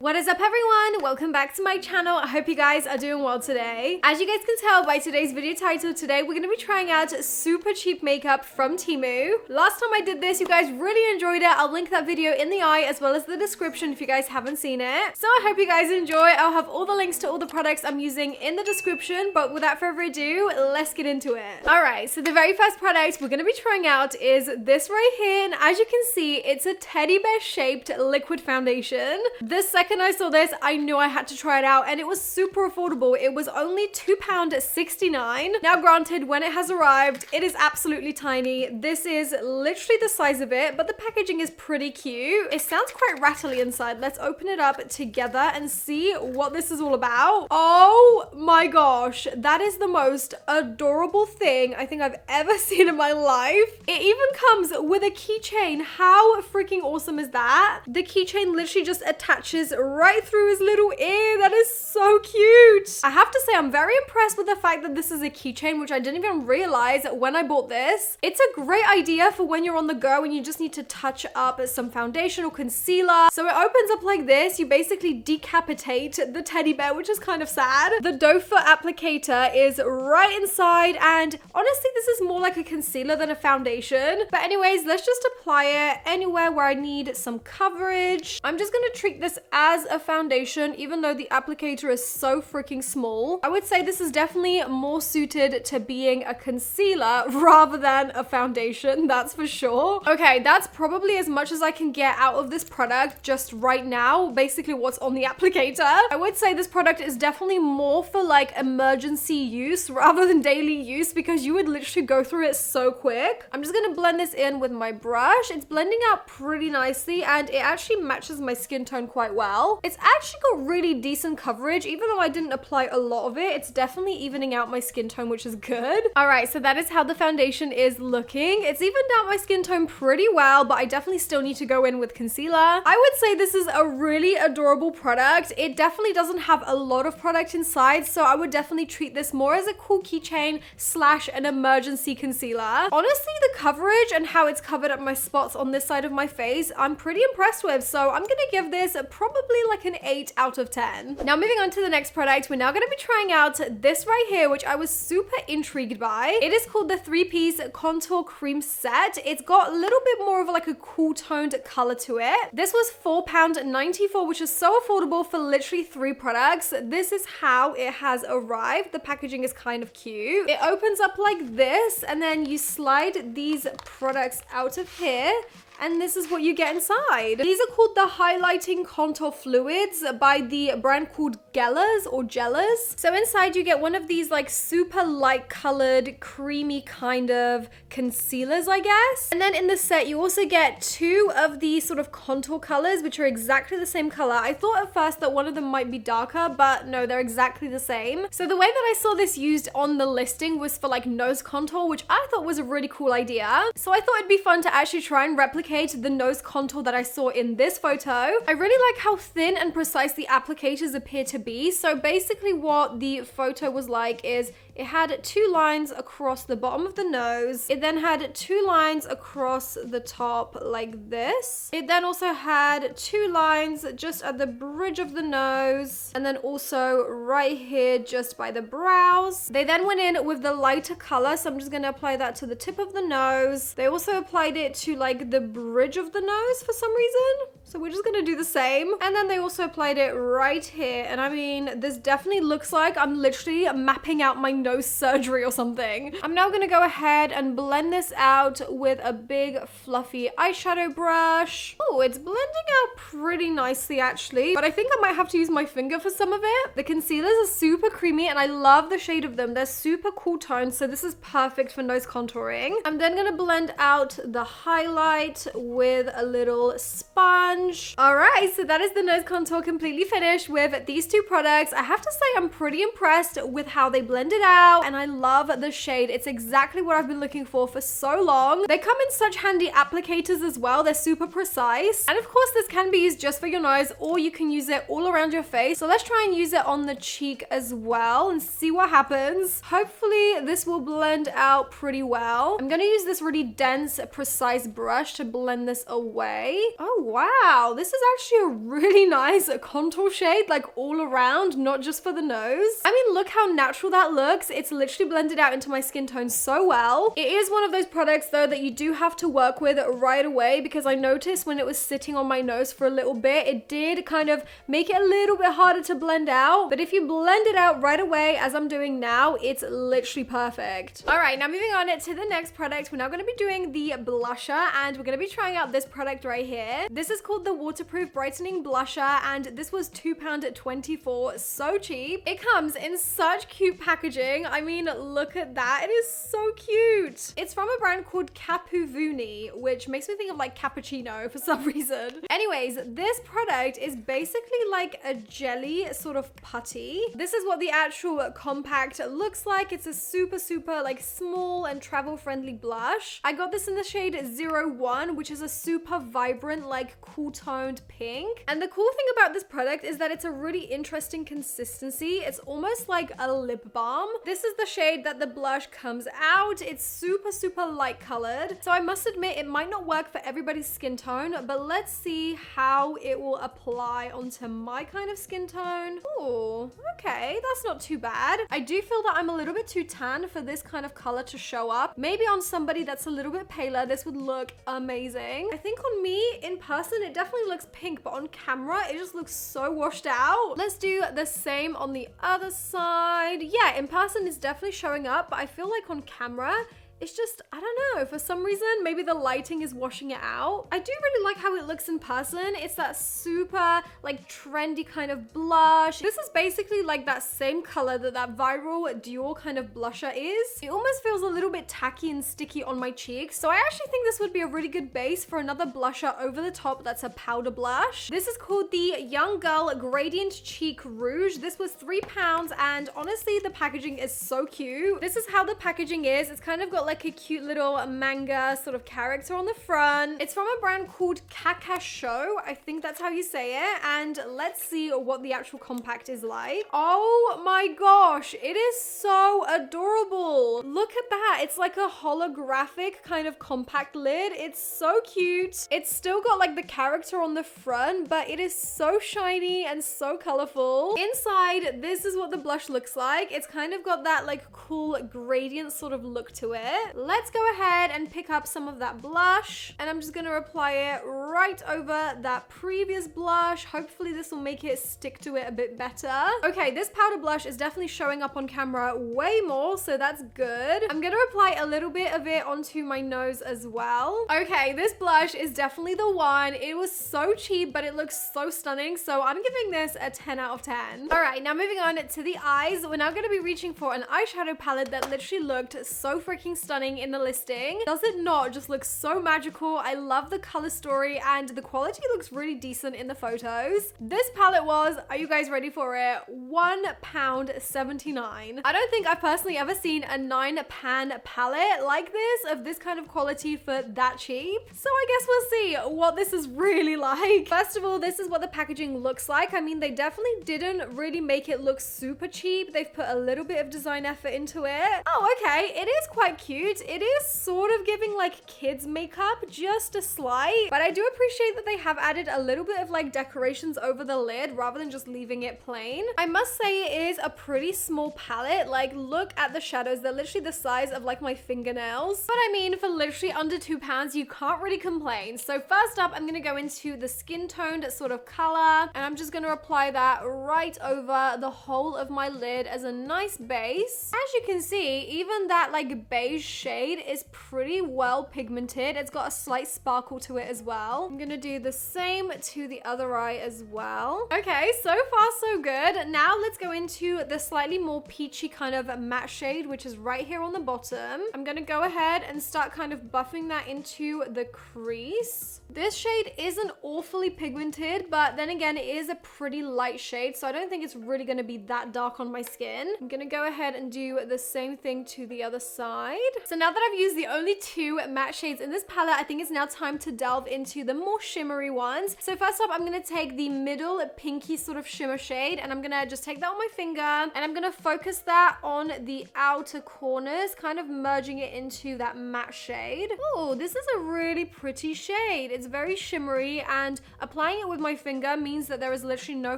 What is up everyone? Welcome back to my channel. I hope you guys are doing well today. As you guys can tell by today's video title, today we're going to be trying out super cheap makeup from Temu. Last time I did this, you guys really enjoyed it. I'll link that video in the eye as well as the description if you guys haven't seen it. So I hope you guys enjoy. I'll have all the links to all the products I'm using in the description, but without further ado, let's get into it. Alright, so the very first product we're going to be trying out is this right here, and as you can see, it's a teddy bear shaped liquid foundation. The second I saw this, I knew I had to try it out, and it was super affordable. It was only £2.69. Now granted, when it has arrived, it is absolutely tiny. This is literally the size of it, but the packaging is pretty cute. It sounds quite rattly inside. Let's open it up together and see what this is all about. Oh my gosh, that is the most adorable thing I think I've ever seen in my life. It even comes with a keychain. How freaking awesome is that? The keychain literally just attaches right through his little ear. That is so cute. I have to say, I'm very impressed with the fact that this is a keychain, which I didn't even realize when I bought this. It's a great idea for when you're on the go and you just need to touch up some foundation or concealer. So it opens up like this. You basically decapitate the teddy bear, which is kind of sad. The doe foot applicator is right inside, and honestly, this is more like a concealer than a foundation. But anyways, let's just apply it anywhere where I need some coverage. I'm just gonna treat this as a foundation, even though the applicator is so freaking small. I would say this is definitely more suited to being a concealer rather than a foundation, that's for sure. Okay, that's probably as much as I can get out of this product just right now, basically what's on the applicator. I would say this product is definitely more for like emergency use rather than daily use, because you would literally go through it so quick. I'm just gonna blend this in with my brush. It's blending out pretty nicely, and it actually matches my skin tone quite well. It's actually got really decent coverage. Even though I didn't apply a lot of it, it's definitely evening out my skin tone, which is good. All right, so that is how the foundation is looking. It's evened out my skin tone pretty well, but I definitely still need to go in with concealer. I would say this is a really adorable product. It definitely doesn't have a lot of product inside, so I would definitely treat this more as a cool keychain slash an emergency concealer. Honestly, the coverage and how it's covered up my spots on this side of my face, I'm pretty impressed with, so I'm gonna give this probably like an 8 out of 10. Now moving on to the next product, we're now going to be trying out this right here, which I was super intrigued by. It is called the 3-piece contour cream set. It's got a little bit more of like a cool toned color to it. This was £4.94, which is so affordable for literally 3 products. This is how it has arrived. The packaging is kind of cute. It opens up like this, and then you slide these products out of here, and this is what you get inside. These are called the Highlighting Contour Fluids by the brand called Gellas. So inside you get one of these like super light colored, creamy kind of concealers, I guess. And then in the set, you also get 2 of these sort of contour colors, which are exactly the same color. I thought at first that one of them might be darker, but no, they're exactly the same. So the way that I saw this used on the listing was for like nose contour, which I thought was a really cool idea. So I thought it'd be fun to actually try and replicate the nose contour that I saw in this photo. I really like how thin and precise the applicators appear to be. So basically what the photo was like is it had 2 lines across the bottom of the nose. It then had 2 lines across the top like this. It then also had 2 lines just at the bridge of the nose, and then also right here just by the brows. They then went in with the lighter color, so I'm just going to apply that to the tip of the nose. They also applied it to like the bridge of the nose for some reason, so we're just gonna do the same. And then they also applied it right here, and I mean, this definitely looks like I'm literally mapping out my nose surgery or something. I'm now gonna go ahead and blend this out with a big fluffy eyeshadow brush. Oh, it's blending out pretty nicely actually, but I think I might have to use my finger for some of it. The concealers are super creamy, and I love the shade of them. They're super cool tones, so this is perfect for nose contouring. I'm then gonna blend out the highlight with a little sponge. All right, so that is the nose contour completely finished with these 2 products. I have to say I'm pretty impressed with how they blended out, and I love the shade. It's exactly what I've been looking for so long. They come in such handy applicators as well. They're super precise. And of course, this can be used just for your nose, or you can use it all around your face. So let's try and use it on the cheek as well and see what happens. Hopefully this will blend out pretty well. I'm gonna use this really dense, precise brush to blend this away. Oh wow, this is actually a really nice contour shade, like all around, not just for the nose. I mean, look how natural that looks. It's literally blended out into my skin tone so well. It is one of those products though that you do have to work with right away, because I noticed when it was sitting on my nose for a little bit, it did kind of make it a little bit harder to blend out. But if you blend it out right away, as I'm doing now, it's literally perfect. All right, now moving on to the next product, we're now going to be doing the blusher, and we're going to be trying out this product right here. This is called the Waterproof Brightening Blusher, and this was £2.24, so cheap. It comes in such cute packaging. I mean, look at that. It is so cute. It's from a brand called Capuvuni, which makes me think of like cappuccino for some reason. Anyways, this product is basically like a jelly sort of putty. This is what the actual compact looks like. It's a super like small and travel friendly blush. I got this in the shade 01, which is a super vibrant, like cool toned pink. And the cool thing about this product is that it's a really interesting consistency. It's almost like a lip balm. This is the shade that the blush comes out. It's super light colored. So I must admit, it might not work for everybody's skin tone, but let's see how it will apply onto my kind of skin tone. Oh, okay, that's not too bad. I do feel that I'm a little bit too tan for this kind of color to show up. Maybe on somebody that's a little bit paler, this would look amazing. I think on me, in person, it definitely looks pink, but on camera, it just looks so washed out. Let's do the same on the other side. Yeah, in person, it's definitely showing up, but I feel like on camera, it's just, I don't know, for some reason, maybe the lighting is washing it out. I do really like how it looks in person. It's that super, like, trendy kind of blush. This is basically like that same color that viral Dior kind of blusher is. It almost feels a little bit tacky and sticky on my cheeks, so I actually think this would be a really good base for another blusher over the top that's a powder blush. This is called the Young Girl Gradient Cheek Rouge. This was £3, and honestly, the packaging is so cute. This is how the packaging is. It's kind of got like a cute little manga sort of character on the front. It's from a brand called Kakasho. I think that's how you say it. And let's see what the actual compact is like. Oh my gosh, it is so adorable. Look at that. It's like a holographic kind of compact lid. It's so cute. It's still got like the character on the front, but it is so shiny and so colorful. Inside, this is what the blush looks like. It's kind of got that like cool gradient sort of look to it. Let's go ahead and pick up some of that blush, and I'm just gonna apply it right over that previous blush. Hopefully this will make it stick to it a bit better. Okay, this powder blush is definitely showing up on camera way more, so that's good. I'm gonna apply a little bit of it onto my nose as well. Okay, this blush is definitely the one. It was so cheap, but it looks so stunning, so I'm giving this a 10 out of 10. All right, now moving on to the eyes. We're now gonna be reaching for an eyeshadow palette that literally looked so freaking stunning in the listing. Does it not just look so magical? I love the color story, and the quality looks really decent in the photos. This palette was, are you guys ready for it? £1.79. I don't think I've personally ever seen a 9-pan palette like this, of this kind of quality for that cheap. So I guess we'll see what this is really like. First of all, this is what the packaging looks like. I mean, they definitely didn't really make it look super cheap. They've put a little bit of design effort into it. Oh, okay. It is quite cute. It is sort of giving like kids makeup, just a slight, but I do appreciate that they have added a little bit of like decorations over the lid rather than just leaving it plain. I must say it is a pretty small palette. Like, look at the shadows. They're literally the size of like my fingernails. But I mean, for literally under £2, you can't really complain. So first up, I'm gonna go into the skin toned sort of color, and I'm just gonna apply that right over the whole of my lid as a nice base. As you can see, even that like beige beige shade is pretty well pigmented. It's got a slight sparkle to it as well. I'm gonna do the same to the other eye as well. Okay, so far so good. Now let's go into the slightly more peachy kind of matte shade, which is right here on the bottom. I'm gonna go ahead and start kind of buffing that into the crease. This shade isn't awfully pigmented, but then again, it is a pretty light shade, so I don't think it's really gonna be that dark on my skin. I'm gonna go ahead and do the same thing to the other side. So now that I've used the only two matte shades in this palette, I think it's now time to delve into the more shimmery ones. So first up, I'm gonna take the middle pinky sort of shimmer shade, and I'm gonna just take that on my finger, and I'm gonna focus that on the outer corners, kind of merging it into that matte shade. Oh, this is a really pretty shade. It's very shimmery, and applying it with my finger means that there is literally no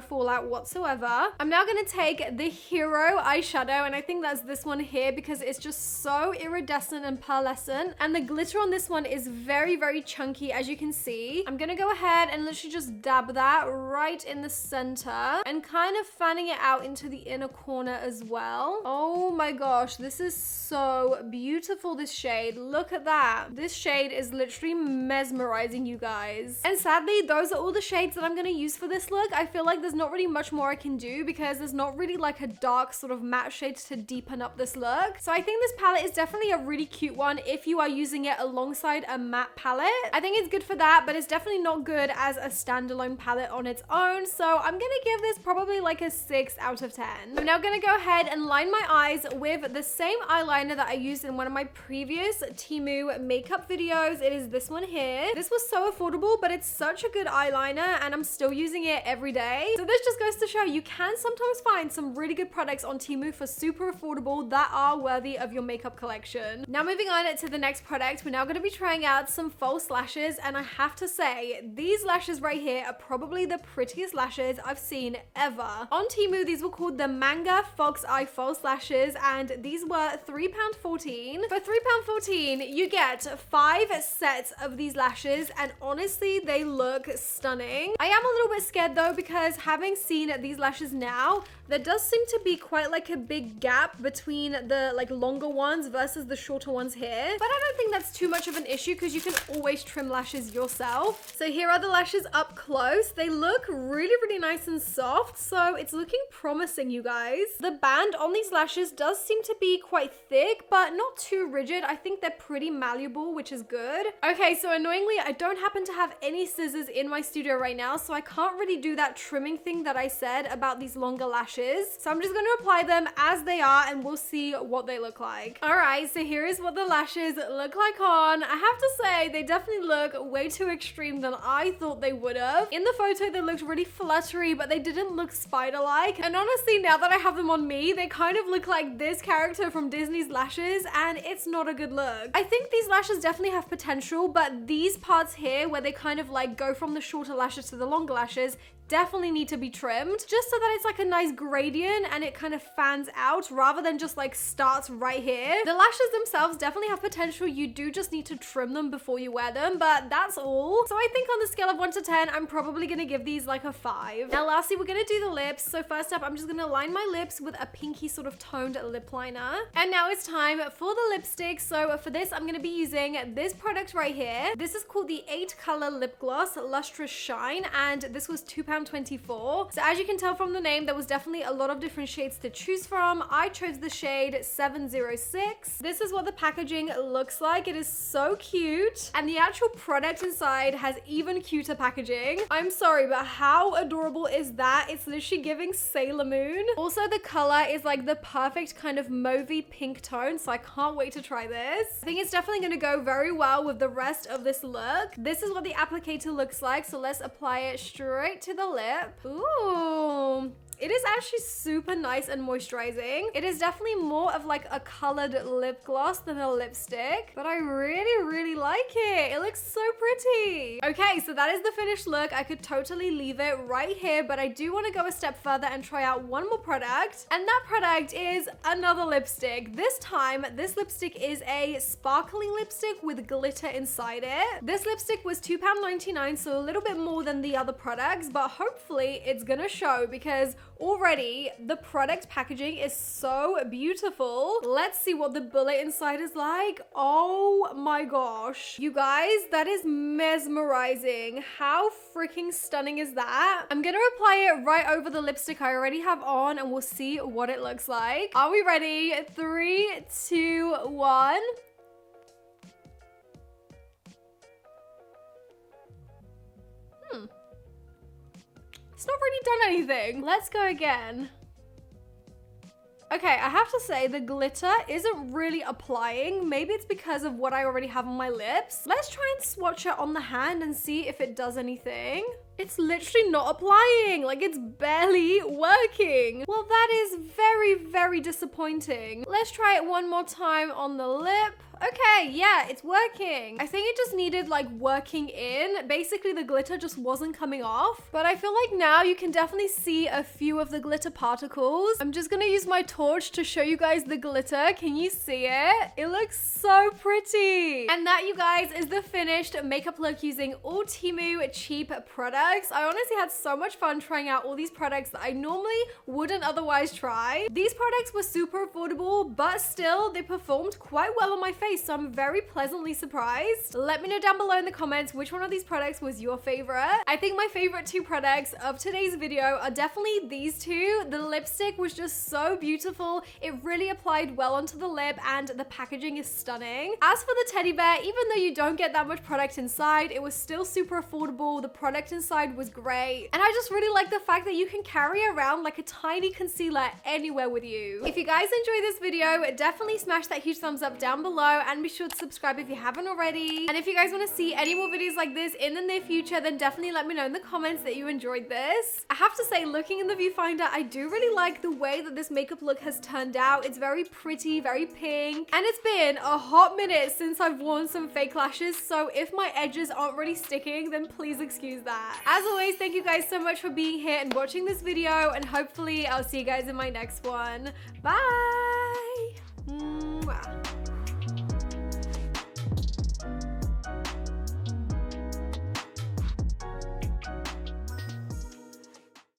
fallout whatsoever. I'm now gonna take the Hero eyeshadow, and I think that's this one here because it's just so iridescent and pearlescent, and the glitter on this one is very, very chunky, as you can see. I'm gonna go ahead and literally just dab that right in the center and kind of fanning it out into the inner corner as well. Oh my gosh, this is so beautiful, this shade. Look at that. This shade is literally mesmerizing, you guys. And sadly, those are all the shades that I'm gonna use for this look. I feel like there's not really much more I can do because there's not really like a dark sort of matte shade to deepen up this look. So I think this palette is definitely a really cute one if you are using it alongside a matte palette. I think it's good for that, but it's definitely not good as a standalone palette on its own. So I'm gonna give this probably like a 6 out of 10. I'm now gonna go ahead and line my eyes with the same eyeliner that I used in one of my previous Temu makeup videos. It is this one here. This was so affordable, but it's such a good eyeliner and I'm still using it every day. So this just goes to show you can sometimes find some really good products on Temu for super affordable that are worthy of your makeup collection. Now moving on to the next product, we're now going to be trying out some false lashes, and I have to say these lashes right here are probably the prettiest lashes I've seen ever. On Temu, these were called the Manga Fox Eye False Lashes, and these were £3.14. For £3.14, you get 5 sets of these lashes, and honestly, they look stunning. I am a little bit scared though, because having seen these lashes now, there does seem to be quite like a big gap between the like longer ones versus the shorter ones here. But I don't think that's too much of an issue because you can always trim lashes yourself. So here are the lashes up close. They look really, really nice and soft. So it's looking promising, you guys. The band on these lashes does seem to be quite thick, but not too rigid. I think they're pretty malleable, which is good. Okay, so annoyingly, I don't happen to have any scissors in my studio right now, so I can't really do that trimming thing that I said about these longer lashes. So I'm just going to apply them as they are and we'll see what they look like. All right, so here is what the lashes look like on. I have to say, they definitely look way too extreme than I thought they would have. In the photo, they looked really fluttery, but they didn't look spider-like. And honestly, now that I have them on me, they kind of look like this character from Disney's lashes, and it's not a good look. I think these lashes definitely have potential, but these parts here where they kind of like go from the shorter lashes to the longer lashes definitely need to be trimmed, just so that it's like a nice gradient and it kind of fans out rather than just like starts right here. The lashes themselves definitely have potential. You do just need to trim them before you wear them, but that's all. So I think on the scale of 1 to 10, I'm probably gonna give these like a 5. Now lastly, we're gonna do the lips. So first up, I'm just gonna line my lips with a pinky sort of toned lip liner. And now it's time for the lipstick. So for this, I'm gonna be using this product right here. This is called the 8 color lip gloss Lustrous Shine, and this was £2.24. So as you can tell from the name, there was definitely a lot of different shades to choose from. I chose the shade 706. This is what the packaging looks like. It is so cute, and the actual product inside has even cuter packaging. I'm sorry, but how adorable is that? It's literally giving Sailor Moon. Also, the color is like the perfect kind of mauvey pink tone, so I can't wait to try this. I think it's definitely going to go very well with the rest of this look. This is what the applicator looks like, so let's apply it straight to the lip. Ooh. It is actually super nice and moisturizing. It is definitely more of like a colored lip gloss than a lipstick, but I really, really like it. It looks so pretty. Okay, so that is the finished look. I could totally leave it right here, but I do want to go a step further and try out one more product, and that product is another lipstick. This time, this lipstick is a sparkling lipstick with glitter inside it. This lipstick was £2.99, so a little bit more than the other products, but hopefully it's gonna show because already the product packaging is so beautiful. Let's see what the bullet inside is like. Oh my gosh. You guys, that is mesmerizing. How freaking stunning is that? I'm gonna apply it right over the lipstick I already have on and we'll see what it looks like. Are we ready? 3, 2, 1. It's not really done anything. Let's go again. Okay, I have to say the glitter isn't really applying. Maybe it's because of what I already have on my lips. Let's try and swatch it on the hand and see if it does anything. It's literally not applying. Like, it's barely working. Well, that is very, very disappointing. Let's try it one more time on the lip. Okay, yeah, it's working. I think it just needed like working in. Basically, the glitter just wasn't coming off. But I feel like now you can definitely see a few of the glitter particles. I'm just gonna use my torch to show you guys the glitter. Can you see it? It looks so pretty. And that, you guys, is the finished makeup look using all Temu cheap products. I honestly had so much fun trying out all these products that I normally wouldn't otherwise try. These products were super affordable, but still they performed quite well on my face, so I'm very pleasantly surprised. Let me know down below in the comments which one of these products was your favorite. I think my favorite 2 products of today's video are definitely these 2. The lipstick was just so beautiful. It really applied well onto the lip and the packaging is stunning. As for the teddy bear, even though you don't get that much product inside, it was still super affordable. The product inside was great. And I just really like the fact that you can carry around like a tiny concealer anywhere with you. If you guys enjoyed this video, definitely smash that huge thumbs up down below and be sure to subscribe if you haven't already. And if you guys want to see any more videos like this in the near future, then definitely let me know in the comments that you enjoyed this. I have to say, looking in the viewfinder, I do really like the way that this makeup look has turned out. It's very pretty, very pink, and it's been a hot minute since I've worn some fake lashes, so if my edges aren't really sticking, then please excuse that. As always, thank you guys so much for being here and watching this video, and hopefully I'll see you guys in my next one. Bye!